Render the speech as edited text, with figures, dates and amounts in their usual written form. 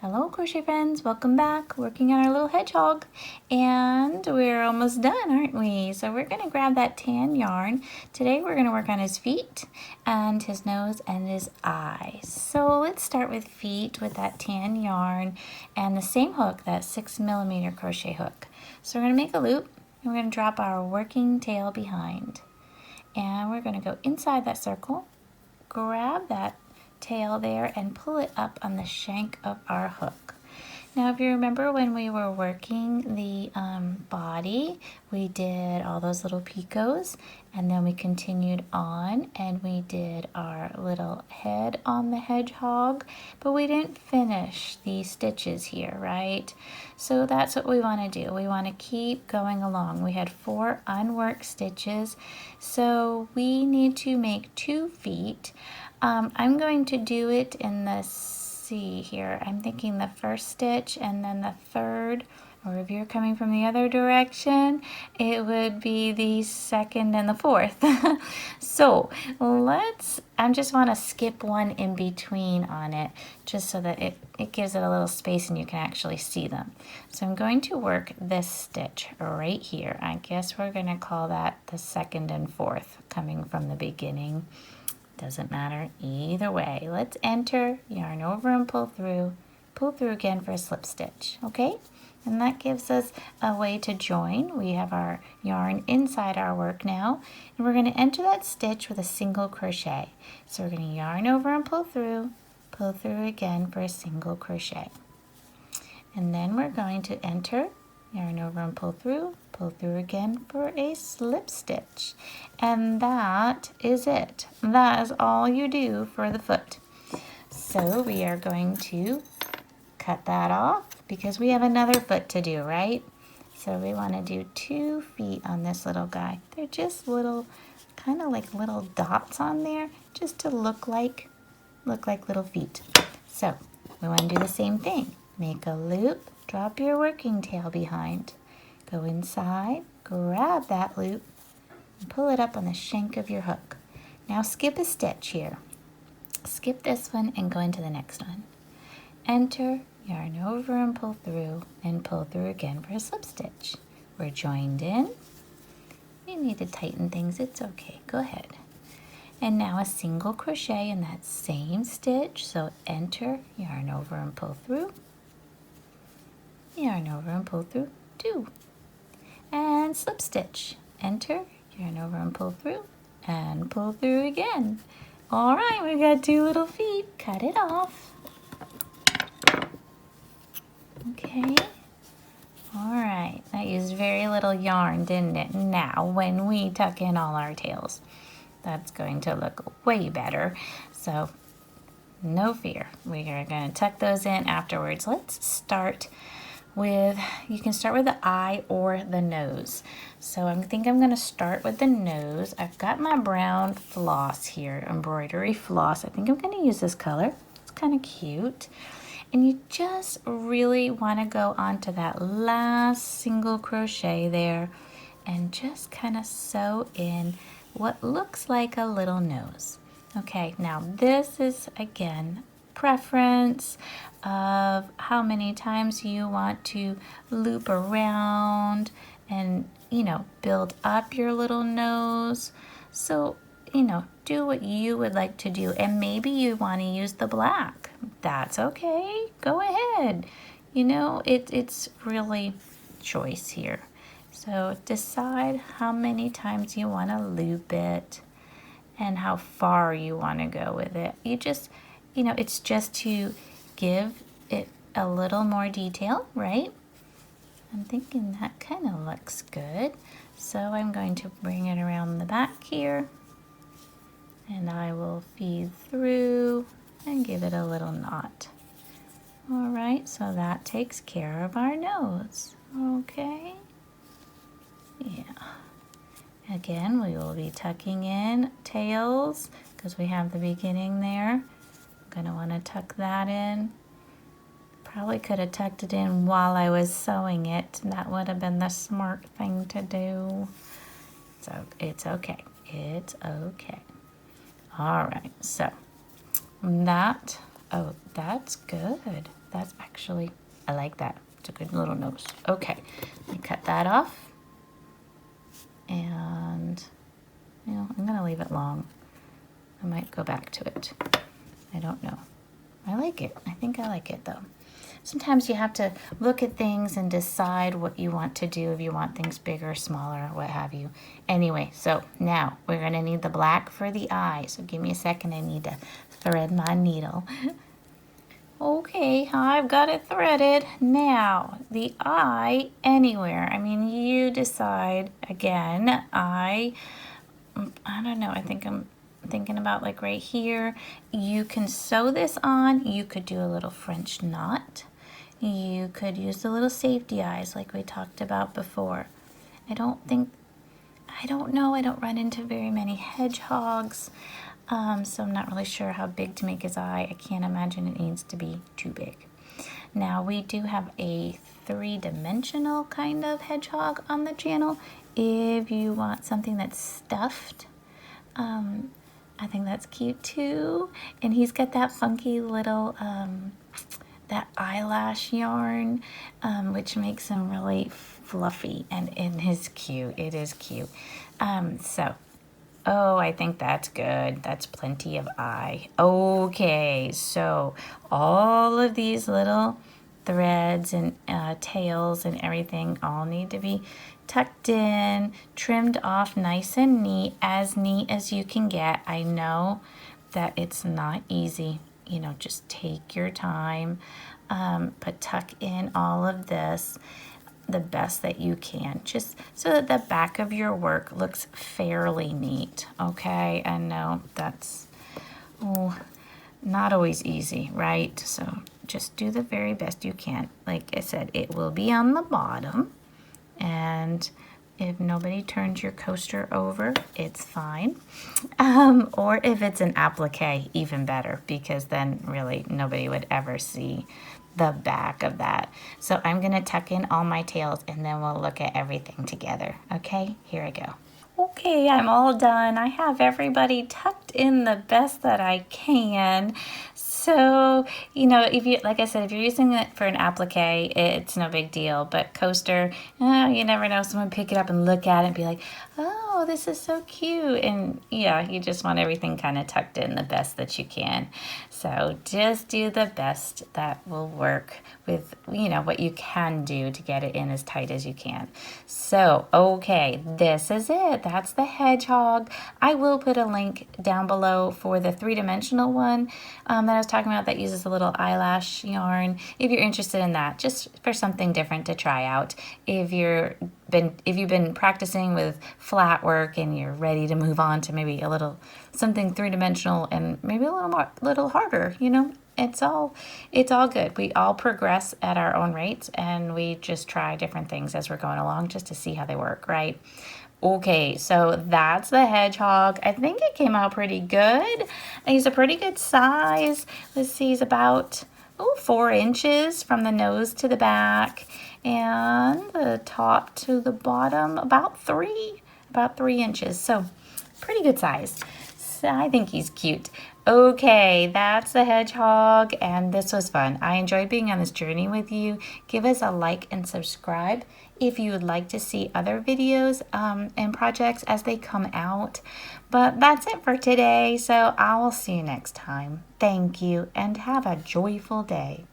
Hello crochet friends, welcome back. Working on our little hedgehog and we're almost done, aren't we? So we're going to grab that tan yarn. Today we're going to work on his feet and his nose and his eyes. So let's start with feet with that tan yarn and the same hook, that 6mm crochet hook. So we're going to make a loop and we're going to drop our working tail behind. And we're going to go inside that circle, grab that tail there and pull it up on the shank of our hook. Now if you remember when we were working the body, we did all those little picots and then we continued on and we did our little head on the hedgehog, but we didn't finish these stitches here, right? So that's what we want to do. We want to keep going along. We had 4 unworked stitches, so we need to make 2 feet. I'm going to do it in the C here. I'm thinking the first stitch and then the third, or if you're coming from the other direction, it would be the second and the fourth. So I just want to skip one in between on it, just so that it gives it a little space and you can actually see them. So I'm going to work this stitch right here. I guess we're going to call that the second and fourth, coming from the beginning. Doesn't matter either way. Let's enter, yarn over and pull through again for a slip stitch, okay? And that gives us a way to join. We have our yarn inside our work now, and we're going to enter that stitch with a single crochet. So we're going to yarn over and pull through again for a single crochet. And then we're going to enter, yarn over and pull through again for a slip stitch. And that is it. That is all you do for the foot. So we are going to cut that off because we have another foot to do, right? So we want to do 2 feet on this little guy. They're just little, kind of like little dots on there, just to look like little feet. So we want to do the same thing. Make a loop, drop your working tail behind. Go inside, grab that loop, and pull it up on the shank of your hook. Now skip a stitch here. Skip this one and go into the next one. Enter, yarn over and pull through again for a slip stitch. We're joined in. You need to tighten things, it's okay, go ahead. And now a single crochet in that same stitch. So enter, yarn over and pull through, yarn over and pull through, 2. And slip stitch. Enter, yarn over and pull through again. All right, we've got 2 little feet. Cut it off. Okay. All right, that used very little yarn, didn't it? Now, when we tuck in all our tails, that's going to look way better. So, no fear. We are going to tuck those in afterwards. Let's start with, you can start with the eye or the nose. So I think I'm going to start with the nose. I've got my brown floss here, embroidery floss. I think I'm going to use this color. It's kind of cute. And you just really want to go onto that last single crochet there and just kind of sew in what looks like a little nose. Okay, now this is, again, preference of how many times you want to loop around and, build up your little nose. So, do what you would like to do. And maybe you want to use the black. That's okay. Go ahead. It's really choice here. So decide how many times you want to loop it and how far you want to go with it. You just, it's just to give it a little more detail, right? I'm thinking that kind of looks good. So I'm going to bring it around the back here and I will feed through and give it a little knot. All right, so that takes care of our nose. Okay. Yeah. Again, we will be tucking in tails because we have the beginning there. I'm going to want to tuck that in. Probably could have tucked it in while I was sewing it. That would have been the smart thing to do. So it's okay. It's okay. All right, so that's good. That's actually, I like that. It's a good little nose. Okay, let me cut that off. And, you know, I'm gonna leave it long. I might go back to it. I don't know. I like it. I think I like it though. Sometimes you have to look at things and decide what you want to do, if you want things bigger, smaller, what have you. Anyway, so now we're gonna need the black for the eye. So give me a second, I need to thread my needle. Okay, I've got it threaded. Now, the eye anywhere. I mean, you decide. Again, I don't know. I think I'm thinking about like right here. You can sew this on. You could do a little French knot. You could use the little safety eyes like we talked about before. I don't know. I don't run into very many hedgehogs. So I'm not really sure how big to make his eye. I can't imagine it needs to be too big. Now we do have a 3-dimensional kind of hedgehog on the channel. If you want something that's stuffed, I think that's cute too. And he's got that funky little, that eyelash yarn, which makes him really fluffy and is cute. It is cute. Oh, I think that's good. That's plenty of eye. Okay, so all of these little threads and tails and everything all need to be tucked in, trimmed off nice and neat as you can get. I know that it's not easy. You know, just take your time, but tuck in all of this the best that you can, just so that the back of your work looks fairly neat. Okay, and no, that's not always easy, right? So just do the very best you can. Like I said, it will be on the bottom, and if nobody turns your coaster over, it's fine. Or if it's an applique, even better, because then really nobody would ever see the back of that. So I'm gonna tuck in all my tails and then we'll look at everything together. Okay, here I go. Okay, I'm all done. I have everybody tucked in the best that I can. So, you know, if you, like I said, if you're using it for an applique, it's no big deal. But coaster, you never know. Someone pick it up and look at it and be like, oh, this is so cute. And yeah, you just want everything kind of tucked in the best that you can. So just do the best that will work with, you know, what you can do to get it in as tight as you can. So, okay, this is it. That's the hedgehog. I will put a link down below for the 3-dimensional one that I was talking about that uses a little eyelash yarn. If you're interested in that, just for something different to try out. If you've been practicing with flat work and you're ready to move on to maybe a little something 3-dimensional and maybe a little harder, you know, it's all good. We all progress at our own rates, and we just try different things as we're going along just to see how they work, right? Okay, so that's the hedgehog. I think it came out pretty good. He's a pretty good size. Let's see, he's about 4 inches from the nose to the back, and the top to the bottom about 3 inches. So pretty good size. So I think he's cute. Okay, that's the hedgehog, and this was fun. I enjoyed being on this journey with you. Give us a like and subscribe if you would like to see other videos and projects as they come out. But that's it for today, so I will see you next time. Thank you, and have a joyful day.